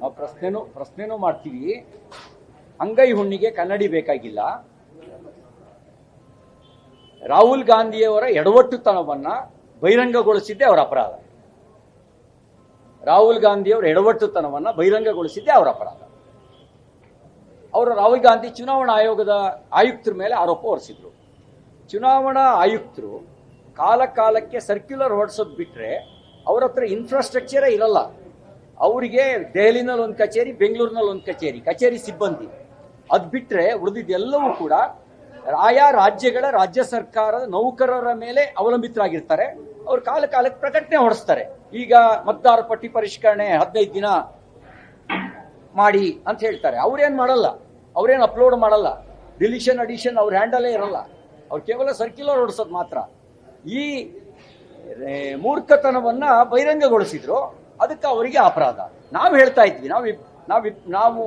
ನಾವು ಪ್ರಶ್ನೆನೂ ಮಾಡ್ತೀವಿ. ಅಂಗೈ ಹುಣ್ಣಿಗೆ ಕನ್ನಡಿ ಬೇಕಾಗಿಲ್ಲ. ರಾಹುಲ್ ಗಾಂಧಿಯವರ ಎಡವಟ್ಟುತನವನ್ನ ಬಹಿರಂಗಗೊಳಿಸಿದ್ದೇ ಅವರ ಅಪರಾಧ. ರಾಹುಲ್ ಗಾಂಧಿಯವರ ಎಡವಟ್ಟುತನವನ್ನ ಬಹಿರಂಗಗೊಳಿಸಿದ್ದೇ ಅವರ ಅಪರಾಧ. ರಾಹುಲ್ ಗಾಂಧಿ ಚುನಾವಣಾ ಆಯೋಗದ ಆಯುಕ್ತರ ಮೇಲೆ ಆರೋಪ ಹೊರಿಸಿದ್ರು. ಚುನಾವಣಾ ಆಯುಕ್ತರು ಕಾಲಕ್ಕೆ ಸರ್ಕ್ಯುಲರ್ ಹೊರಡಿಸೋದು ಬಿಟ್ರೆ ಅವ್ರ ಹತ್ರ ಇನ್ಫ್ರಾಸ್ಟ್ರಕ್ಚರೇ ಇರಲ್ಲ. ಅವರಿಗೆ ದೆಹಲಿನಲ್ಲಿ ಒಂದು ಕಚೇರಿ, ಬೆಂಗಳೂರಿನಲ್ಲಿ ಒಂದು ಕಚೇರಿ ಸಿಬ್ಬಂದಿ. ಅದು ಬಿಟ್ರೆ ಉಳಿದಿದ್ದೆಲ್ಲವೂ ಕೂಡ ಆಯಾ ರಾಜ್ಯಗಳ ರಾಜ್ಯ ಸರ್ಕಾರದ ನೌಕರರ ಮೇಲೆ ಅವಲಂಬಿತರಾಗಿರ್ತಾರೆ. ಅವ್ರು ಕಾಲಕ್ಕೆ ಪ್ರಕಟಣೆ ಹೊರಡಿಸ್ತಾರೆ. ಈಗ ಮತದಾರ ಪಟ್ಟಿ ಪರಿಷ್ಕರಣೆ 15 ದಿನ ಮಾಡಿ ಅಂತ ಹೇಳ್ತಾರೆ. ಅವ್ರೇನ್ ಮಾಡಲ್ಲ, ಅವ್ರೇನು ಅಪ್ಲೋಡ್ ಮಾಡಲ್ಲ. ಡಿಲಿಷನ್ ಅಡಿಷನ್ ಅವ್ರ ಹ್ಯಾಂಡಲೇ ಇರಲ್ಲ. ಅವ್ರು ಕೇವಲ ಸರ್ಕ್ಯುಲರ್ ಹೊರಡಿಸೋದು ಮಾತ್ರ. ಈ ಮೂರ್ಖತನವನ್ನ ಬಹಿರಂಗಗೊಳಿಸಿದ್ರು, ಅದಕ್ಕೆ ಅವರಿಗೆ ಅಪರಾಧ. ನಾವು ಹೇಳ್ತಾ ಇದ್ವಿ, ನಾವು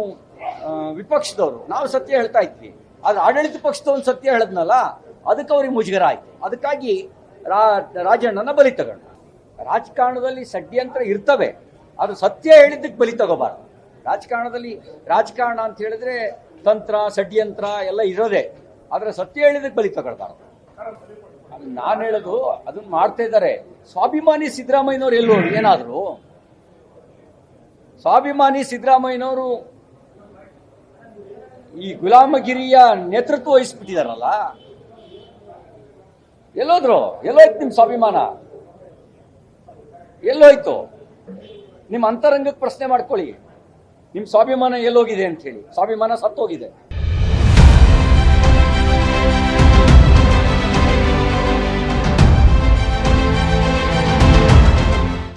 ವಿಪಕ್ಷದವರು, ನಾವು ಸತ್ಯ ಹೇಳ್ತಾ ಇದ್ವಿ. ಅದು ಆಡಳಿತ ಪಕ್ಷದವನು ಸತ್ಯ ಹೇಳದ್ನಲ್ಲ, ಅದಕ್ಕೆ ಅವ್ರಿಗೆ ಮುಜುಗರ ಆಯ್ತು. ಅದಕ್ಕಾಗಿ ರಾಜಣ್ಣನ ಬಲಿ ತಗೊಂಡು. ರಾಜಕಾರಣದಲ್ಲಿ ಷಡ್ಯಂತ್ರ ಇರ್ತವೆ, ಅದು ಸತ್ಯ ಹೇಳಿದ್ದಕ್ಕೆ ಬಲಿ ತಗೋಬಾರ್ದು. ರಾಜಕಾರಣ ಅಂತ ಹೇಳಿದ್ರೆ ತಂತ್ರ ಷಡ್ಯಂತ್ರ ಎಲ್ಲ ಇರೋದೆ, ಆದ್ರೆ ಸತ್ಯ ಹೇಳಿದಕ್ಕೆ ಬಲಿ ತಗೊಳ್ಬಾರ್ದು. ನಾನು ಹೇಳೋದು ಅದನ್ನ ಮಾಡ್ತಾ ಇದ್ದಾರೆ. ಸ್ವಾಭಿಮಾನಿ ಸಿದ್ದರಾಮಯ್ಯನವರು ಎಲ್ಲೋ ಏನಾದ್ರು, ಸ್ವಾಭಿಮಾನಿ ಸಿದ್ದರಾಮಯ್ಯನವರು ಈ ಗುಲಾಮಗಿರಿಯ ನೇತೃತ್ವ ವಹಿಸ್ಬಿಟ್ಟಿದಾರಲ್ಲ, ಎಲ್ಲೋಯ್ತು ನಿಮ್ ಸ್ವಾಭಿಮಾನ? ಎಲ್ಲೋಯ್ತು? ನಿಮ್ಮ ಅಂತರಂಗಕ್ಕೆ ಪ್ರಶ್ನೆ ಮಾಡ್ಕೊಳ್ಳಿ, ನಿಮ್ ಸ್ವಾಭಿಮಾನ ಎಲ್ಲೋಗಿದೆ ಅಂತ ಹೇಳಿ. ಸ್ವಾಭಿಮಾನ ಸತ್ತೋಗಿದೆ.